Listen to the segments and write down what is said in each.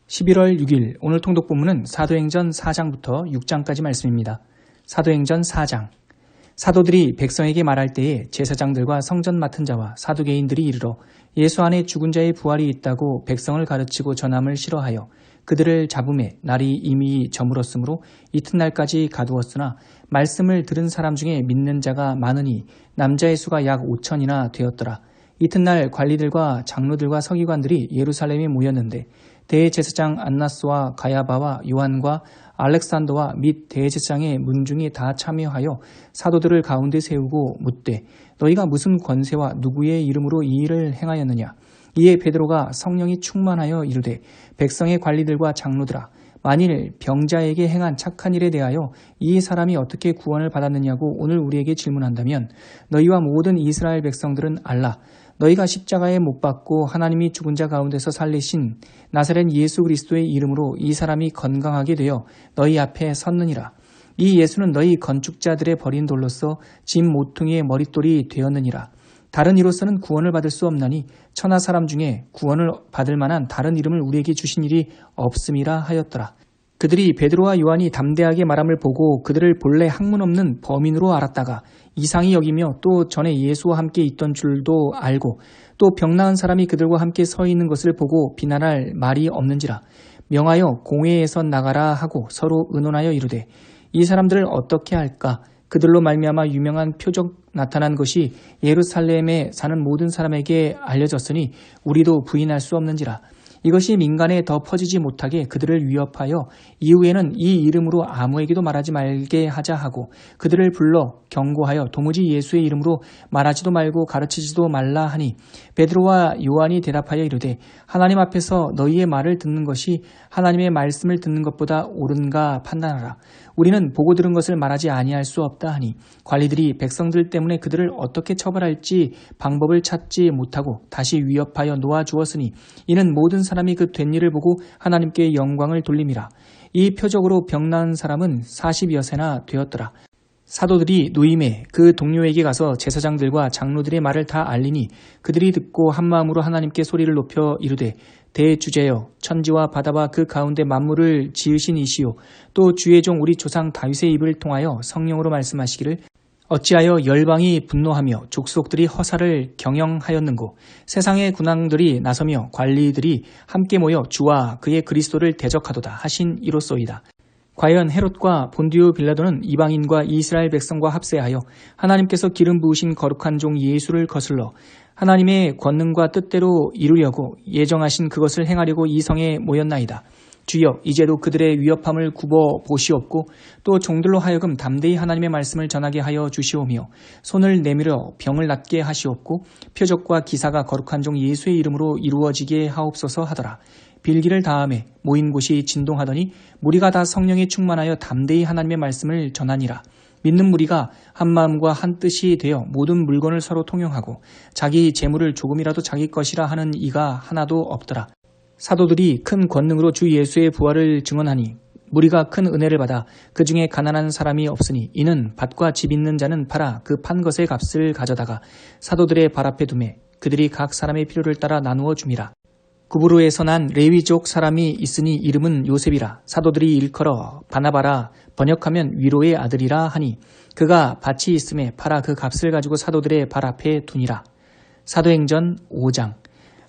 11월 6일 오늘 통독 본문은 사도행전 4장부터 6장까지 말씀입니다. 사도행전 4장. 사도들이 백성에게 말할 때에 제사장들과 성전 맡은 자와 사두개인들이 이르러 예수 안에 죽은 자의 부활이 있다고 백성을 가르치고 전함을 싫어하여 그들을 잡음에 날이 이미 저물었으므로 이튿날까지 가두었으나 말씀을 들은 사람 중에 믿는 자가 많으니 남자의 수가 약 5천이나 되었더라. 이튿날 관리들과 장로들과 서기관들이 예루살렘에 모였는데 대제사장 안나스와 가야바와 요한과 알렉산더와 및 대제사장의 문중이 다 참여하여 사도들을 가운데 세우고 묻되 너희가 무슨 권세와 누구의 이름으로 이 일을 행하였느냐. 이에 베드로가 성령이 충만하여 이르되 백성의 관리들과 장로들아 만일 병자에게 행한 착한 일에 대하여 이 사람이 어떻게 구원을 받았느냐고 오늘 우리에게 질문한다면 너희와 모든 이스라엘 백성들은 알라. 너희가 십자가에 못 박고 하나님이 죽은 자 가운데서 살리신 나사렛 예수 그리스도의 이름으로 이 사람이 건강하게 되어 너희 앞에 섰느니라. 이 예수는 너희 건축자들의 버린 돌로서 짐 모퉁이의 머릿돌이 되었느니라. 다른 이로서는 구원을 받을 수 없나니 천하 사람 중에 구원을 받을 만한 다른 이름을 우리에게 주신 일이 없음이라 하였더라. 그들이 베드로와 요한이 담대하게 말함을 보고 그들을 본래 학문 없는 범인으로 알았다가 이상히 여기며 또 전에 예수와 함께 있던 줄도 알고 또 병 나은 사람이 그들과 함께 서 있는 것을 보고 비난할 말이 없는지라. 명하여 공회에서 나가라 하고 서로 의논하여 이르되 이 사람들을 어떻게 할까. 그들로 말미암아 유명한 표적 나타난 것이 예루살렘에 사는 모든 사람에게 알려졌으니 우리도 부인할 수 없는지라. 이것이 민간에 더 퍼지지 못하게 그들을 위협하여 이후에는 이 이름으로 아무에게도 말하지 말게 하자 하고 그들을 불러 경고하여 도무지 예수의 이름으로 말하지도 말고 가르치지도 말라 하니 베드로와 요한이 대답하여 이르되 하나님 앞에서 너희의 말을 듣는 것이 하나님의 말씀을 듣는 것보다 옳은가 판단하라. 우리는 보고 들은 것을 말하지 아니할 수 없다 하니 관리들이 백성들 때문에 그들을 어떻게 처벌할지 방법을 찾지 못하고 다시 위협하여 놓아주었으니 이는 모든 사람이 그 된 일을 보고 하나님께 영광을 돌림이라. 이 표적으로 병 나은 사람은 40여세나 되었더라. 사도들이 노임에 그 동료에게 가서 제사장들과 장로들의 말을 다 알리니 그들이 듣고 한마음으로 하나님께 소리를 높여 이르되 대주제여 천지와 바다와 그 가운데 만물을 지으신 이시요 또 주의 종 우리 조상 다윗의 입을 통하여 성령으로 말씀하시기를 어찌하여 열방이 분노하며 족속들이 허사를 경영하였는고 세상의 군왕들이 나서며 관리들이 함께 모여 주와 그의 그리스도를 대적하도다 하신 이로소이다. 과연 헤롯과 본디오 빌라도는 이방인과 이스라엘 백성과 합세하여 하나님께서 기름 부으신 거룩한 종 예수를 거슬러 하나님의 권능과 뜻대로 이루려고 예정하신 그것을 행하려고 이 성에 모였나이다. 주여 이제도 그들의 위협함을 굽어 보시옵고 또 종들로 하여금 담대히 하나님의 말씀을 전하게 하여 주시오며 손을 내밀어 병을 낫게 하시옵고 표적과 기사가 거룩한 종 예수의 이름으로 이루어지게 하옵소서 하더라. 빌기를 다함에 모인 곳이 진동하더니 무리가 다 성령에 충만하여 담대히 하나님의 말씀을 전하니라. 믿는 무리가 한 마음과 한 뜻이 되어 모든 물건을 서로 통용하고 자기 재물을 조금이라도 자기 것이라 하는 이가 하나도 없더라. 사도들이 큰 권능으로 주 예수의 부활을 증언하니 무리가 큰 은혜를 받아 그 중에 가난한 사람이 없으니 이는 밭과 집 있는 자는 팔아 그 판 것의 값을 가져다가 사도들의 발 앞에 두매 그들이 각 사람의 필요를 따라 나누어 줌이라. 구브로에서 난 레위족 사람이 있으니 이름은 요셉이라. 사도들이 일컬어 바나바라 번역하면 위로의 아들이라 하니 그가 밭이 있음에 팔아 그 값을 가지고 사도들의 발 앞에 두니라. 사도행전 5장.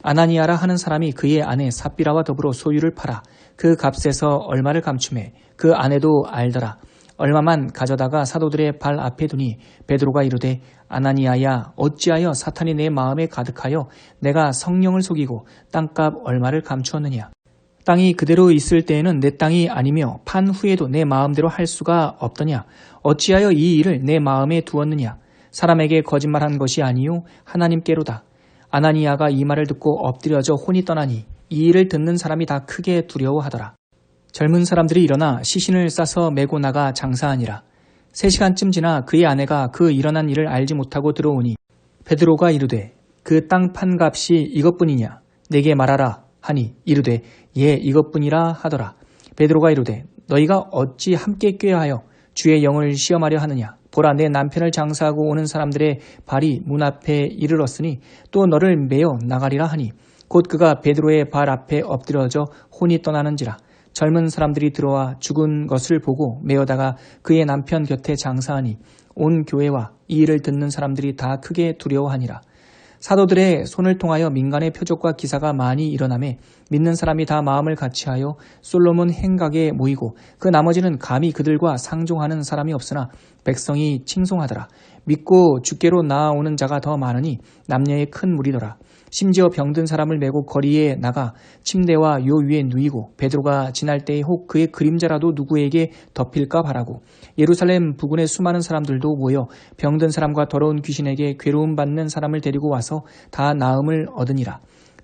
아나니아라 하는 사람이 그의 아내 삽비라와 더불어 소유를 팔아 그 값에서 얼마를 감추매 그 아내도 알더라. 얼마만 가져다가 사도들의 발 앞에 두니 베드로가 이르되 아나니아야 어찌하여 사탄이 내 마음에 가득하여 내가 성령을 속이고 땅값 얼마를 감추었느냐. 땅이 그대로 있을 때에는 내 땅이 아니며 판 후에도 내 마음대로 할 수가 없더냐. 어찌하여 이 일을 내 마음에 두었느냐. 사람에게 거짓말한 것이 아니요 하나님께로다. 아나니아가 이 말을 듣고 엎드려져 혼이 떠나니 이 일을 듣는 사람이 다 크게 두려워하더라. 젊은 사람들이 일어나 시신을 싸서 메고 나가 장사하니라. 3시간쯤 지나 그의 아내가 그 일어난 일을 알지 못하고 들어오니 베드로가 이르되 그 땅 판 값이 이것뿐이냐 내게 말하라 하니 이르되 예 이것뿐이라 하더라. 베드로가 이르되 너희가 어찌 함께 꾀하여 주의 영을 시험하려 하느냐. 보라 내 남편을 장사하고 오는 사람들의 발이 문 앞에 이르렀으니 또 너를 메어 나가리라 하니 곧 그가 베드로의 발 앞에 엎드려져 혼이 떠나는지라. 젊은 사람들이 들어와 죽은 것을 보고 메어다가 그의 남편 곁에 장사하니 온 교회와 이 일을 듣는 사람들이 다 크게 두려워하니라. 사도들의 손을 통하여 민간의 표적과 기사가 많이 일어나매 믿는 사람이 다 마음을 같이하여 솔로몬 행각에 모이고 그 나머지는 감히 그들과 상종하는 사람이 없으나 백성이 칭송하더라. 믿고 주께로 나아오는 자가 더 많으니 남녀의 큰 무리더라. 심지어 병든 사람을 메고 거리에 나가 침대와 요 위에 누이고 베드로가 지날 때에 혹 그의 그림자라도 누구에게 덮일까 바라고 예루살렘 부근의 수많은 사람들도 모여 병든 사람과 더러운 귀신에게 괴로움 받는 사람을 데리고 와서 다 나음을 얻으니라.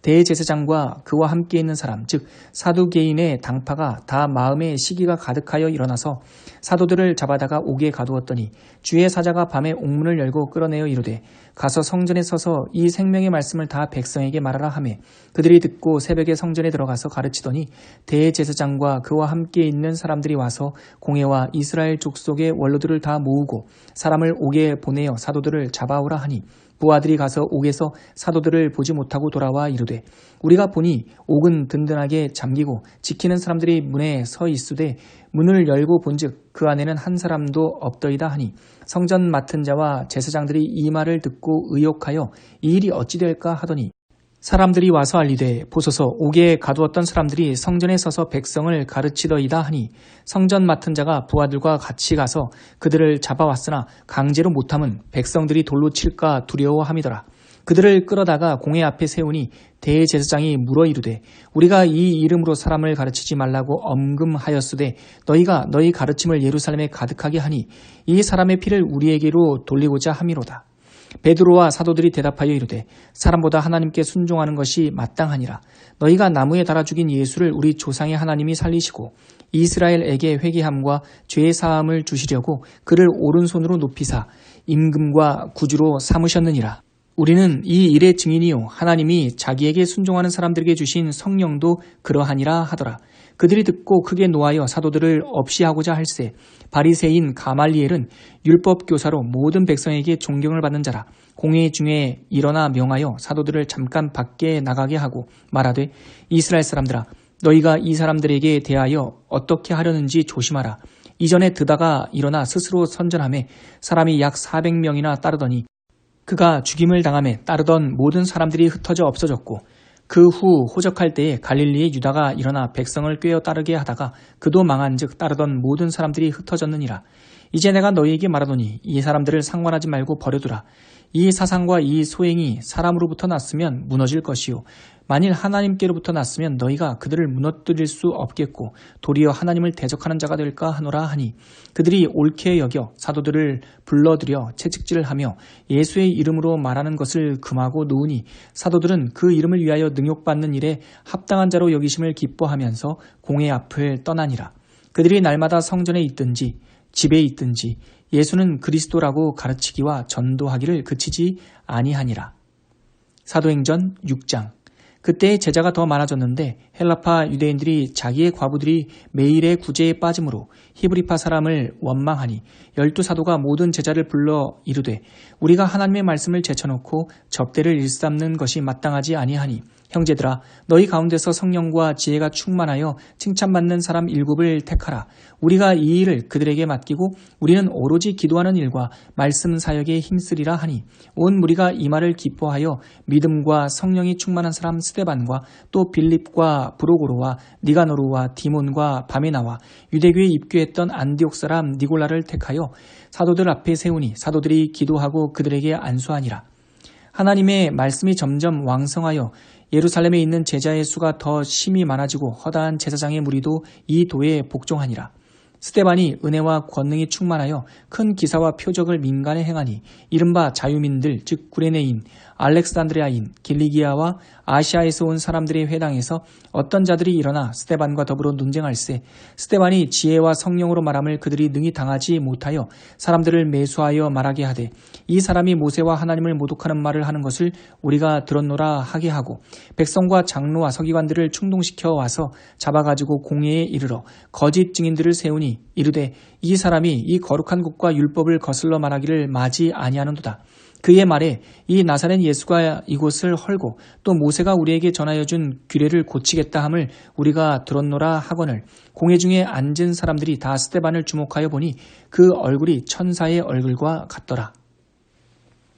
대제사장과 그와 함께 있는 사람 즉 사두개인의 당파가 다 마음에 시기가 가득하여 일어나서 사도들을 잡아다가 옥에 가두었더니 주의 사자가 밤에 옥문을 열고 끌어내어 이르되 가서 성전에 서서 이 생명의 말씀을 다 백성에게 말하라 하매 그들이 듣고 새벽에 성전에 들어가서 가르치더니 대제사장과 그와 함께 있는 사람들이 와서 공회와 이스라엘 족속의 원로들을 다 모으고 사람을 옥에 보내어 사도들을 잡아오라 하니 부하들이 가서 옥에서 사도들을 보지 못하고 돌아와 이르되 우리가 보니 옥은 든든하게 잠기고 지키는 사람들이 문에 서 있으되 문을 열고 본즉 그 안에는 한 사람도 없더이다 하니 성전 맡은 자와 제사장들이 이 말을 듣고 의혹하여 이 일이 어찌 될까 하더니 사람들이 와서 알리되 보소서 옥에 가두었던 사람들이 성전에 서서 백성을 가르치더이다 하니 성전 맡은 자가 부하들과 같이 가서 그들을 잡아왔으나 강제로 못함은 백성들이 돌로 칠까 두려워함이더라. 그들을 끌어다가 공회 앞에 세우니 대제사장이 물어 이르되 우리가 이 이름으로 사람을 가르치지 말라고 엄금하였으되 너희가 너희 가르침을 예루살렘에 가득하게 하니 이 사람의 피를 우리에게로 돌리고자 함이로다. 베드로와 사도들이 대답하여 이르되 사람보다 하나님께 순종하는 것이 마땅하니라. 너희가 나무에 달아 죽인 예수를 우리 조상의 하나님이 살리시고 이스라엘에게 회개함과 죄 사함을 주시려고 그를 오른손으로 높이사 임금과 구주로 삼으셨느니라. 우리는 이 일의 증인이요 하나님이 자기에게 순종하는 사람들에게 주신 성령도 그러하니라 하더라. 그들이 듣고 크게 노하여 사도들을 없이 하고자 할세 바리새인 가말리엘은 율법 교사로 모든 백성에게 존경을 받는 자라. 공회 중에 일어나 명하여 사도들을 잠깐 밖에 나가게 하고 말하되 이스라엘 사람들아 너희가 이 사람들에게 대하여 어떻게 하려는지 조심하라. 이전에 드다가 일어나 스스로 선전하며 사람이 약 400명이나 따르더니 그가 죽임을 당하며 따르던 모든 사람들이 흩어져 없어졌고 그 후 호적할 때에 갈릴리의 유다가 일어나 백성을 꿰어 따르게 하다가 그도 망한즉 따르던 모든 사람들이 흩어졌느니라. 이제 내가 너희에게 말하노니 이 사람들을 상관하지 말고 버려두라. 이 사상과 이 소행이 사람으로부터 났으면 무너질 것이요 만일 하나님께로부터 났으면 너희가 그들을 무너뜨릴 수 없겠고 도리어 하나님을 대적하는 자가 될까 하노라 하니 그들이 옳게 여겨 사도들을 불러들여 채찍질을 하며 예수의 이름으로 말하는 것을 금하고 놓으니 사도들은 그 이름을 위하여 능욕받는 일에 합당한 자로 여기심을 기뻐하면서 공회 앞을 떠나니라. 그들이 날마다 성전에 있든지 집에 있든지 예수는 그리스도라고 가르치기와 전도하기를 그치지 아니하니라. 사도행전 6장. 그때 제자가 더 많아졌는데 헬라파 유대인들이 자기의 과부들이 매일의 구제에 빠짐으로 히브리파 사람을 원망하니 12사도가 모든 제자를 불러 이르되 우리가 하나님의 말씀을 제쳐놓고 접대를 일삼는 것이 마땅하지 아니하니 형제들아 너희 가운데서 성령과 지혜가 충만하여 칭찬받는 사람 7을 택하라. 우리가 이 일을 그들에게 맡기고 우리는 오로지 기도하는 일과 말씀 사역에 힘쓰리라 하니 온 무리가 이 말을 기뻐하여 믿음과 성령이 충만한 사람 스데반과 또 빌립과 브로고로와 니가노르와 디몬과 바메나와 유대교에 입교했던 안디옥 사람 니골라를 택하여 사도들 앞에 세우니 사도들이 기도하고 그들에게 안수하니라. 하나님의 말씀이 점점 왕성하여 예루살렘에 있는 제자의 수가 더 심히 많아지고 허다한 제사장의 무리도 이 도에 복종하니라. 스데반이 은혜와 권능이 충만하여 큰 기사와 표적을 민간에 행하니 이른바 자유민들 즉 구레네인, 알렉산드리아인, 길리기아와 아시아에서 온 사람들의 회당에서 어떤 자들이 일어나 스데반과 더불어 논쟁할세 스데반이 지혜와 성령으로 말함을 그들이 능히 당하지 못하여 사람들을 매수하여 말하게 하되 이 사람이 모세와 하나님을 모독하는 말을 하는 것을 우리가 들었노라 하게 하고 백성과 장로와 서기관들을 충동시켜 와서 잡아가지고 공회에 이르러 거짓 증인들을 세우니 이르되 이 사람이 이 거룩한 곳과 율법을 거슬러 말하기를 마지 아니하는도다. 그의 말에 이 나사렛 예수가 이곳을 헐고 또 모세가 우리에게 전하여 준 규례를 고치겠다 함을 우리가 들었노라 하거늘 공회 중에 앉은 사람들이 다 스데반을 주목하여 보니 그 얼굴이 천사의 얼굴과 같더라.